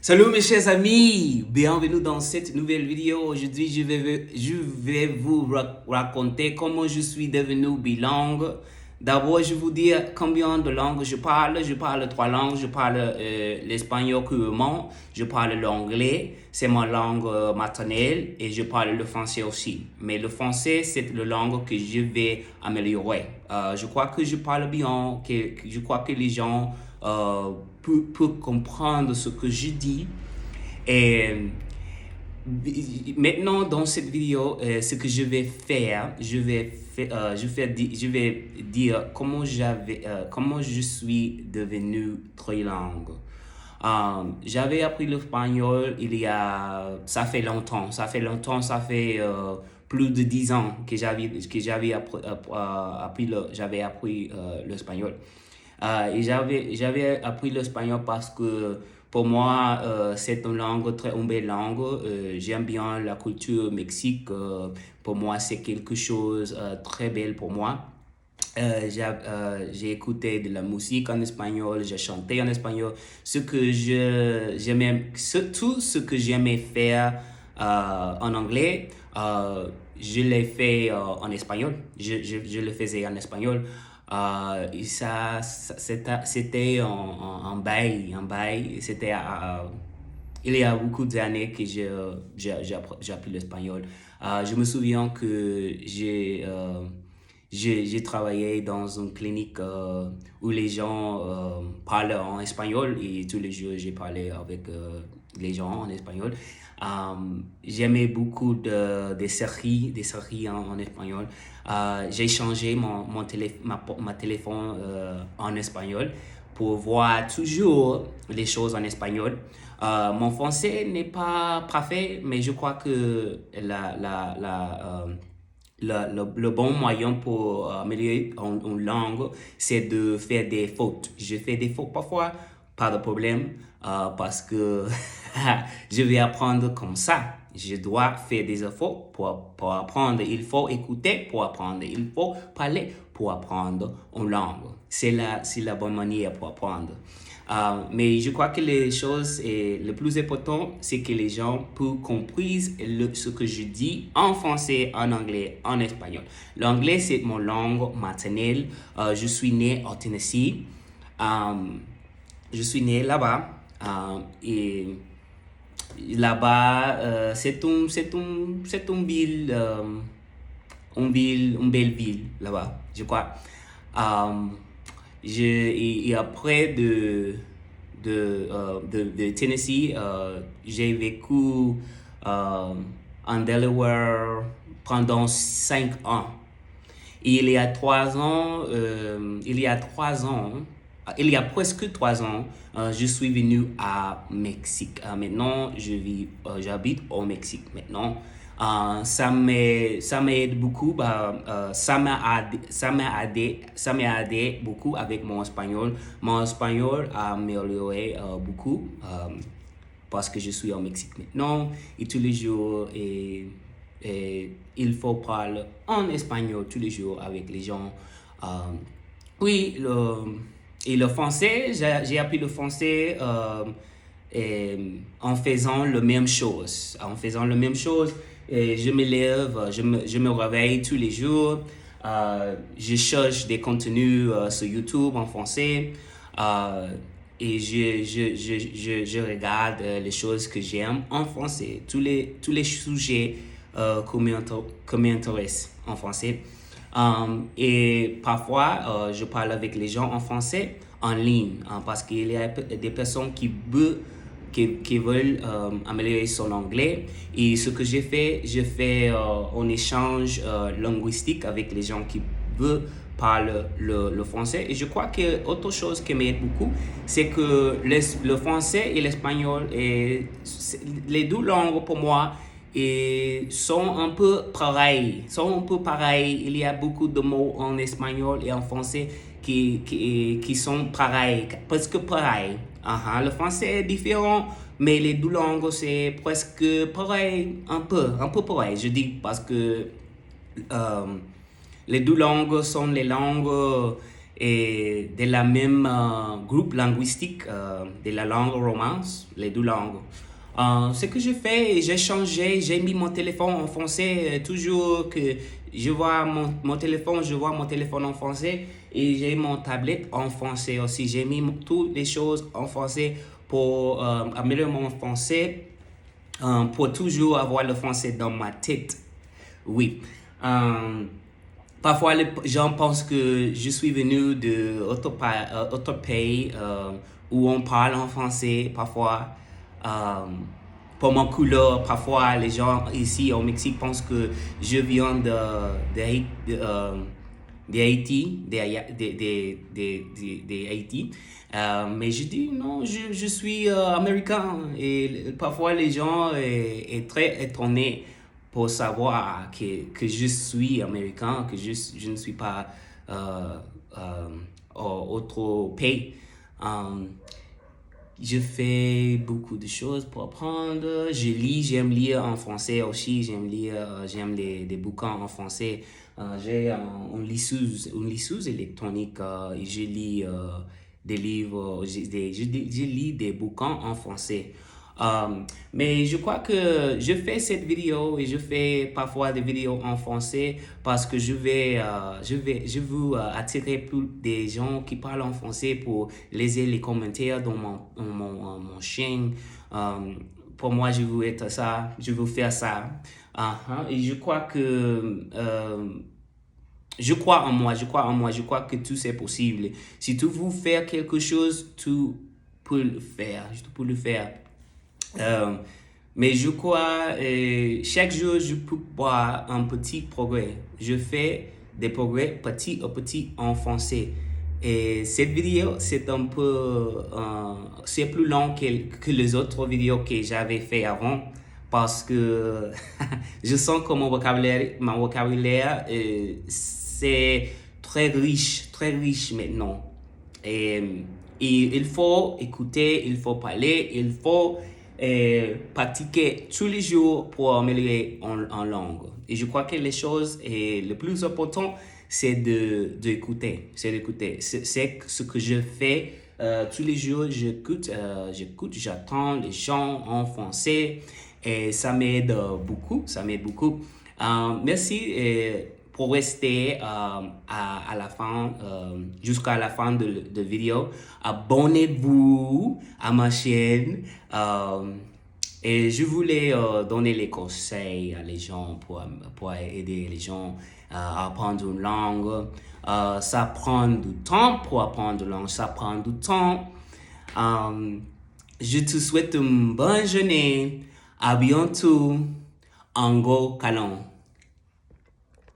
Salut mes chers amis, bienvenue dans cette nouvelle vidéo. Aujourd'hui, je vais vous raconter comment je suis devenu bilingue. D'abord, je vais vous dire combien de langues je parle. Je parle trois langues. Je parle l'espagnol couramment. Je parle l'anglais, c'est ma langue maternelle et je parle le français aussi. Mais le français, c'est la langue que je vais améliorer. Je crois que je parle bien, que je crois que les gens peuvent comprendre ce que je dis. Et maintenant, dans cette vidéo, ce que je vais faire, je vais dire comment je suis devenu trilingue. J'avais appris l'espagnol ça fait longtemps, ça fait plus de 10 ans que j'avais appris l'espagnol. J'avais appris l'espagnol parce que pour moi, c'est une belle langue. J'aime bien la culture Mexique. Pour moi, c'est quelque chose très belle pour moi. J'ai écouté de la musique en espagnol, j'ai chanté en espagnol. Tout ce que j'aimais faire en anglais, je l'ai fait en espagnol. Je le faisais en espagnol. C'était un bail. Il y a beaucoup d'années que j'ai appris l'espagnol. Je me souviens que j'ai travaillé dans une clinique où les gens parlent en espagnol et tous les jours j'ai parlé avec les gens en espagnol. J'aimais beaucoup des séries en espagnol. J'ai changé ma téléphone en espagnol pour voir toujours les choses en espagnol. Mon français n'est pas parfait, mais je crois que le bon moyen pour améliorer une langue, c'est de faire des fautes. Je fais des fautes parfois, pas de problème, parce que je vais apprendre comme ça. Je dois faire des efforts pour apprendre. Il faut écouter pour apprendre. Il faut parler pour apprendre une langue. C'est la bonne manière pour apprendre. Mais je crois que les choses et le plus important, c'est que les gens peuvent comprendre ce que je dis en français, en anglais, en espagnol. L'anglais, c'est mon langue maternelle. Je suis né au Tennessee. Je suis né là-bas. Et là-bas, c'est une belle ville là-bas, je crois. Um, et après de Tennessee, j'ai vécu euh, en Delaware pendant 5 ans. Et il y a presque 3 ans, je suis venu à Mexique. Maintenant, j'habite au Mexique maintenant. Ça m'aide beaucoup. Ça m'a aidé beaucoup avec mon espagnol. Mon espagnol a amélioré beaucoup parce que je suis au Mexique maintenant et tous les jours il faut parler en espagnol tous les jours avec les gens. Euh, oui, et le français, j'ai appris le français et en faisant la même chose. En faisant la même chose, et je me lève, je me réveille tous les jours. Je cherche des contenus sur YouTube en français. Euh, et je regarde les choses que j'aime en français. Tous les sujets qui m'intéressent en français. Et parfois, je parle avec les gens en français en ligne parce qu'il y a des personnes qui veulent améliorer son anglais. Et ce que je fais un échange linguistique avec les gens qui veulent parler le français. Et je crois que autre chose qui m'aide beaucoup, c'est que le français et l'espagnol, les deux langues pour moi, sont un peu pareils. Il y a beaucoup de mots en espagnol et en français qui sont pareils, presque pareils. Le français est différent, mais les deux langues, c'est presque pareil, un peu pareil, je dis, parce que euh, les deux langues sont les langues et de la même groupe linguistique de la langue romance, les deux langues. Ce que je fais, j'ai changé, j'ai mis mon téléphone en français, toujours que je vois mon téléphone, je vois mon téléphone en français et j'ai mon tablette en français aussi. J'ai mis toutes les choses en français pour améliorer mon français, pour toujours avoir le français dans ma tête. Oui. Parfois, les gens pensent que je suis venu de autre pays où on parle en français. Parfois, euh, pour mon couleur, parfois les gens ici au Mexique pensent que je viens de Haïti, de Haïti. Mais je dis non, je suis américain. Et parfois les gens sont très étonnés pour savoir que je suis américain, que je ne suis pas euh, autre pays. Je fais beaucoup de choses pour apprendre. Je lis, j'aime lire en français aussi. J'aime des bouquins en français. J'ai une liseuse électronique et je lis des livres, je lis des bouquins en français. Mais je crois que je fais cette vidéo et je fais parfois des vidéos en français parce que je veux attirer plus des gens qui parlent en français pour laisser les commentaires dans mon chaîne. Pour moi, je veux être ça, je veux faire ça. Et je crois que je crois en moi, je crois que tout c'est possible. Si tu veux faire quelque chose, tu peux le faire, tu peux le faire. Euh, mais je crois, chaque jour, je peux voir un petit progrès. Je fais des progrès petit à petit en français. Et cette vidéo, c'est un peu, c'est plus long que les autres vidéos que j'avais fait avant parce que je sens que mon vocabulaire, c'est très riche maintenant. Et, et il faut écouter, il faut parler, il faut pratiquer tous les jours pour améliorer en langue. Et je crois que les choses, et le plus important, c'est d'écouter. C'est d'écouter. C'est ce que je fais tous les jours. J'écoute, j'attends les gens en français et ça m'aide beaucoup. Ça m'aide beaucoup. Merci. Pour rester à la fin, jusqu'à la fin de vidéo. Abonnez-vous à ma chaîne. Et je voulais donner les conseils à les gens pour aider les gens à apprendre une langue. Ça prend du temps pour apprendre une langue. Ça prend du temps. Je te souhaite une bonne journée. À bientôt. Ango Kalon.